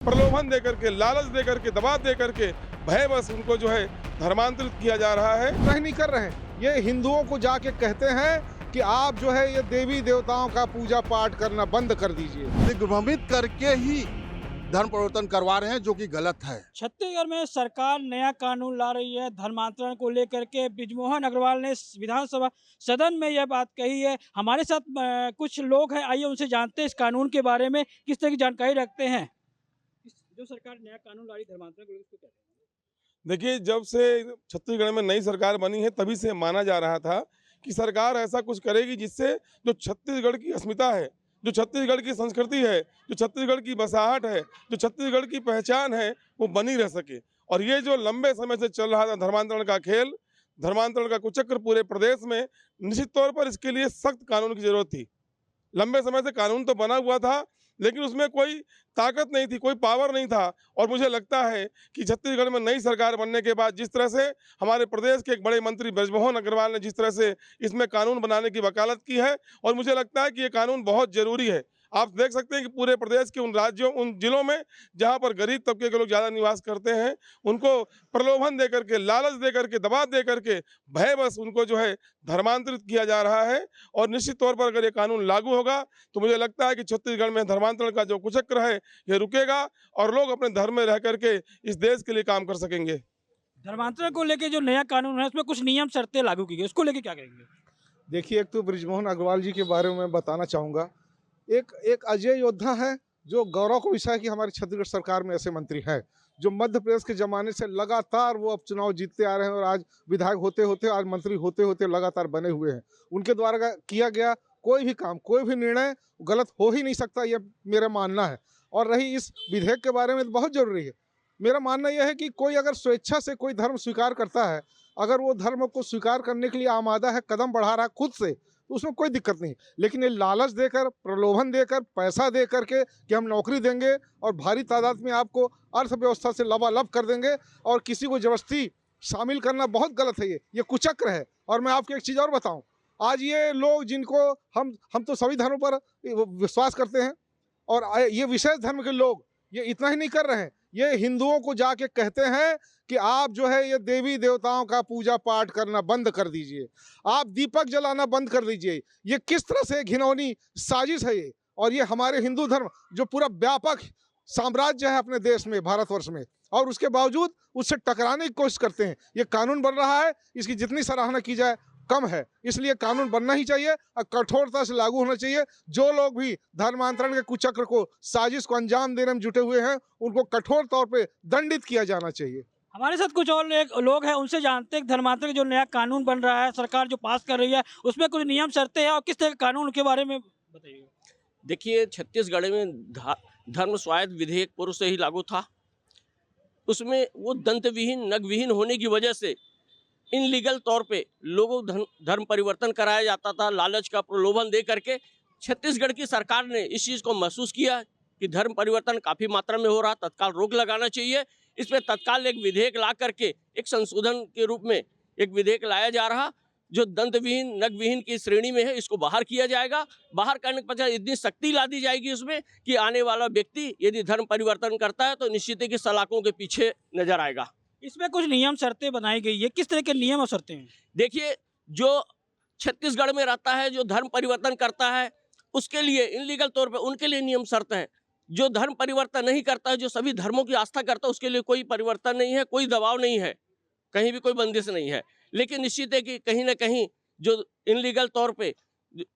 प्रलोभन दे करके, लालच दे करके, दबाव दे करके, भय बस उनको जो है धर्मांतरित किया जा रहा है। नहीं कर रहे हैं, ये हिंदुओं को जाके कहते हैं कि आप जो है ये देवी देवताओं का पूजा पाठ करना बंद कर दीजिए। दिग्भ्रमित करके ही धर्म परिवर्तन करवा रहे हैं, जो कि गलत है। छत्तीसगढ़ में सरकार नया कानून ला रही है धर्मांतरण को लेकर के। बृजमोहन अग्रवाल ने विधानसभा सदन में यह बात कही है। हमारे साथ कुछ लोग हैं, आइए उनसे जानते हैं इस कानून के बारे में किस तरह की जानकारी रखते हैं। जो सरकार नया कानून ला रही धर्मांतरण को लेकर, क्या देखिए, जब से छत्तीसगढ़ में नई सरकार बनी है तभी से माना जा रहा था कि सरकार ऐसा कुछ करेगी जिससे जो छत्तीसगढ़ की अस्मिता है, जो छत्तीसगढ़ की संस्कृति है, जो छत्तीसगढ़ की बसाहट है, जो छत्तीसगढ़ की पहचान है, वो बनी रह सके। और ये जो लंबे समय से चल रहा था धर्मांतरण का खेल, धर्मांतरण का कुचक्र पूरे प्रदेश में, निश्चित तौर पर इसके लिए सख्त कानून की जरूरत थी। लंबे समय से कानून तो बना हुआ था, लेकिन उसमें कोई ताकत नहीं थी, कोई पावर नहीं था। और मुझे लगता है कि छत्तीसगढ़ में नई सरकार बनने के बाद जिस तरह से हमारे प्रदेश के एक बड़े मंत्री बृजमोहन अग्रवाल ने जिस तरह से इसमें कानून बनाने की वकालत की है, और मुझे लगता है कि ये कानून बहुत ज़रूरी है। आप देख सकते हैं कि पूरे प्रदेश के उन राज्यों, उन जिलों में जहां पर गरीब तबके के लोग ज़्यादा निवास करते हैं, उनको प्रलोभन दे करके, लालच दे करके, दबाव दे करके, भय बस उनको जो है धर्मांतरित किया जा रहा है। और निश्चित तौर पर अगर ये कानून लागू होगा तो मुझे लगता है कि छत्तीसगढ़ में धर्मांतरण का जो कुचक्र है ये रुकेगा और लोग अपने धर्म में रह करके इस देश के लिए काम कर सकेंगे। धर्मांतरण को लेकर जो नया कानून है उसमें कुछ नियम शर्तें लागू की गई, उसको लेकर क्या कहेंगे? देखिए, एक तो बृजमोहन अग्रवाल जी के बारे में मैं बताना चाहूँगा। एक अजय योद्धा है जो गौरव का विषय है कि हमारी छत्तीसगढ़ सरकार में ऐसे मंत्री हैं जो मध्य प्रदेश के जमाने से लगातार वो अब चुनाव जीतते आ रहे हैं और आज विधायक होते होते, आज मंत्री होते होते लगातार बने हुए हैं। उनके द्वारा किया गया कोई भी काम, कोई भी निर्णय गलत हो ही नहीं सकता, ये मेरा मानना है। और रही इस विधेयक के बारे में तो बहुत जरूरी है। मेरा मानना यह है कि कोई अगर स्वेच्छा से कोई धर्म स्वीकार करता है, अगर वो धर्म को स्वीकार करने के लिए आमादा है, कदम बढ़ा रहा है खुद से, तो उसमें कोई दिक्कत नहीं। लेकिन ये लालच देकर, प्रलोभन देकर, पैसा दे करके कि हम नौकरी देंगे और भारी तादाद में आपको अर्थव्यवस्था से लबालब कर देंगे और किसी को जबरदस्ती शामिल करना बहुत गलत है। ये कुचक्र है। और मैं आपको एक चीज़ और बताऊं, आज ये लोग जिनको हम तो सभी धर्मों पर विश्वास करते हैं, और ये विशेष धर्म के लोग ये इतना ही नहीं कर रहे हैं, ये हिंदुओं को जाके कहते हैं कि आप जो है ये देवी देवताओं का पूजा पाठ करना बंद कर दीजिए, आप दीपक जलाना बंद कर दीजिए। ये किस तरह से घिनौनी साजिश है ये। और ये हमारे हिंदू धर्म जो पूरा व्यापक साम्राज्य है अपने देश में, भारतवर्ष में, और उसके बावजूद उससे टकराने की कोशिश करते हैं। ये कानून बन रहा है, इसकी जितनी सराहना की जाए कम है। इसलिए कानून बनना ही चाहिए और कठोरता से लागू होना चाहिए। जो लोग भी धर्मांतरण के कुचक्र को, साजिश को अंजाम देने में जुटे हुए हैं, उनको कठोर तौर पे दंडित किया जाना चाहिए। हमारे साथ कुछ और लोग हैं, उनसे जानते हैं धर्मांतरण जो नया कानून बन रहा है, सरकार जो पास कर रही है, उसमें कुछ नियम शर्तें हैं और किस तरह का कानून के बारे में बताइए। देखिए, छत्तीसगढ़ में धर्म स्वायत्त विधेयक पूर्व से ही लागू था। उसमें वो दंतविहीन, नगविहीन होने की वजह से इनलीगल तौर पे लोगों धर्म परिवर्तन कराया जाता था, लालच का प्रलोभन दे करके। छत्तीसगढ़ की सरकार ने इस चीज़ को महसूस किया कि धर्म परिवर्तन काफ़ी मात्रा में हो रहा, तत्काल रोक लगाना चाहिए। इस पर तत्काल एक विधेयक ला करके, एक संशोधन के रूप में एक विधेयक लाया जा रहा जो दंतविहीन, नगविहीन की श्रेणी में है। इसको बाहर किया जाएगा। बाहर करने के पश्चात इतनी सख्ती ला दी जाएगी उसमें कि आने वाला व्यक्ति यदि धर्म परिवर्तन करता है तो निश्चित है कि सलाखों के पीछे नजर आएगा। इसमें कुछ नियम शर्तें बनाई गई है, किस तरह के नियम और शर्तें हैं? देखिए, जो छत्तीसगढ़ में रहता है, जो धर्म परिवर्तन करता है, उसके लिए इनलीगल तौर पे उनके लिए नियम शर्त है। जो धर्म परिवर्तन नहीं करता है, जो सभी धर्मों की आस्था करता है, उसके लिए कोई परिवर्तन नहीं है, कोई दबाव नहीं है, कहीं भी कोई बंदिश नहीं है। लेकिन निश्चित है कि कहीं ना कहीं जो इनलीगल तौर पे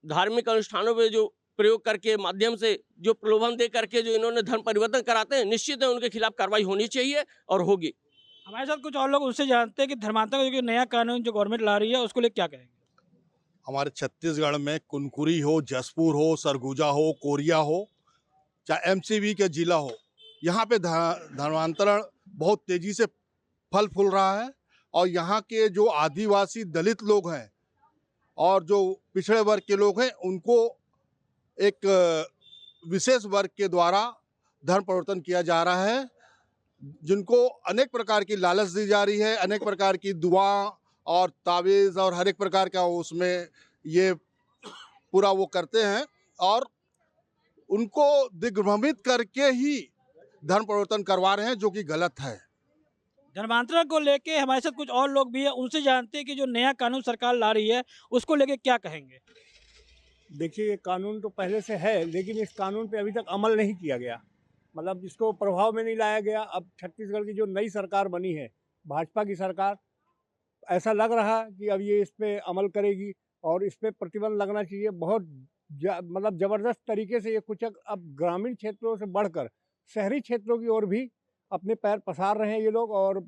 धार्मिक अनुष्ठानों पे जो प्रयोग करके, माध्यम से जो प्रलोभन दे करके जो इन्होंने धर्म परिवर्तन कराते हैं, निश्चित है उनके खिलाफ कार्रवाई होनी चाहिए और होगी। हमारे साथ कुछ और लोग उनसे जानते हैं कि धर्मांतरण का जो नया कानून जो गवर्नमेंट ला रही है उसको लेकर क्या कहेंगे। हमारे छत्तीसगढ़ में कुनकुरी हो, जसपुर हो, सरगुजा हो, कोरिया हो, चाहे एमसीवी के जिला हो, यहाँ पे धर्मांतरण बहुत तेजी से फल फूल रहा है। और यहाँ के जो आदिवासी दलित लोग हैं और जो पिछड़े वर्ग के लोग हैं, उनको एक विशेष वर्ग के द्वारा धर्म परिवर्तन किया जा रहा है, जिनको अनेक प्रकार की लालच दी जा रही है, अनेक प्रकार की दुआ और तावीज़ और हर एक प्रकार का उसमें ये पूरा वो करते हैं। और उनको दिग्भ्रमित करके ही धर्म परिवर्तन करवा रहे हैं, जो कि गलत है। धर्मांतरण को लेके हमारे साथ कुछ और लोग भी हैं, उनसे जानते हैं कि जो नया कानून सरकार ला रही है उसको लेके क्या कहेंगे। देखिए, ये कानून तो पहले से है, लेकिन इस कानून पे अभी तक अमल नहीं किया गया, मतलब इसको प्रभाव में नहीं लाया गया। अब छत्तीसगढ़ की जो नई सरकार बनी है, भाजपा की सरकार, ऐसा लग रहा कि अब ये इस पे अमल करेगी और इस पे प्रतिबंध लगना चाहिए। बहुत मतलब ज़बरदस्त तरीके से ये कुछ अब ग्रामीण क्षेत्रों से बढ़कर शहरी क्षेत्रों की ओर भी अपने पैर पसार रहे हैं ये लोग, और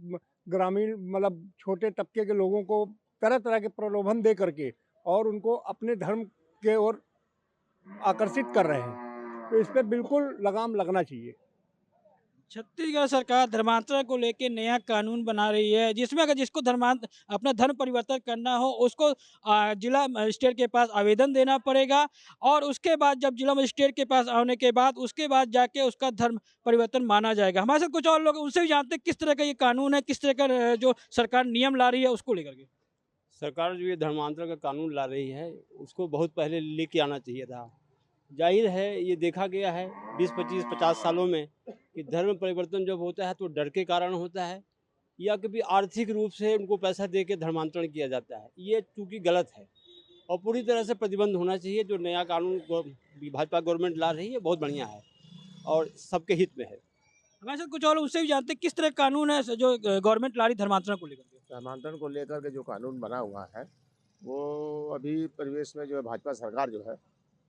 ग्रामीण मतलब छोटे तबके के लोगों को तरह तरह के प्रलोभन दे करके और उनको अपने धर्म के ओर आकर्षित कर रहे हैं। तो इस पर बिल्कुल लगाम लगना चाहिए। छत्तीसगढ़ सरकार धर्मांतरण को लेके नया कानून बना रही है, जिसमें अगर जिसको अपना धर्म परिवर्तन करना हो उसको जिला मजिस्ट्रेट के पास आवेदन देना पड़ेगा, और उसके बाद जब जिला मजिस्ट्रेट के पास आने के बाद उसके बाद जाके उसका धर्म परिवर्तन माना जाएगा। हमारे साथ कुछ और लोग, उनसे भी जानते हैं किस तरह का ये कानून है, किस तरह का जो सरकार नियम ला रही है उसको लेकर के। सरकार जो ये धर्मांतरण का कानून ला रही है उसको बहुत पहले लेके आना चाहिए था। जाहिर है ये देखा गया है 20, 25, 50 सालों में कि धर्म परिवर्तन जब होता है तो डर के कारण होता है, या कभी आर्थिक रूप से उनको पैसा दे के धर्मांतरण किया जाता है। ये चूँकि गलत है और पूरी तरह से प्रतिबंध होना चाहिए। जो नया कानून भाजपा गवर्नमेंट ला रही है बहुत बढ़िया है और सबके हित में है। हमारे साथ कुछ और, उससे भी जानते हैं किस तरह का कानून है जो गवर्नमेंट ला रही धर्मांतरण को लेकर के। धर्मांतरण को लेकर के जो कानून बना हुआ है वो अभी परिवेश में जो है भाजपा सरकार जो है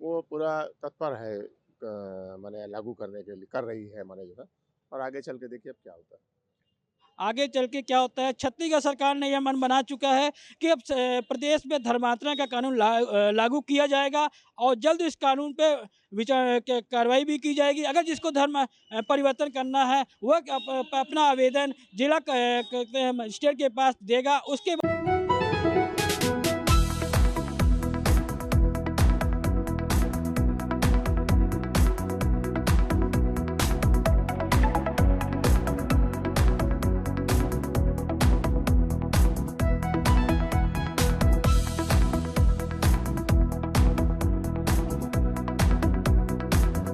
वो पूरा तत्पर है माने लागू करने के लिए कर रही है माने जो है, और आगे चल के देखिए अब क्या होता है। आगे चल के क्या होता है। छत्तीसगढ़ सरकार ने यह मन बना चुका है कि अब प्रदेश में धर्मांतरण का कानून लागू किया जाएगा और जल्द इस कानून पे विचार कार्रवाई भी की जाएगी। अगर जिसको धर्म परिवर्तन करना है वह अपना आवेदन जिला मजिस्ट्रेट के पास देगा, उसके बाद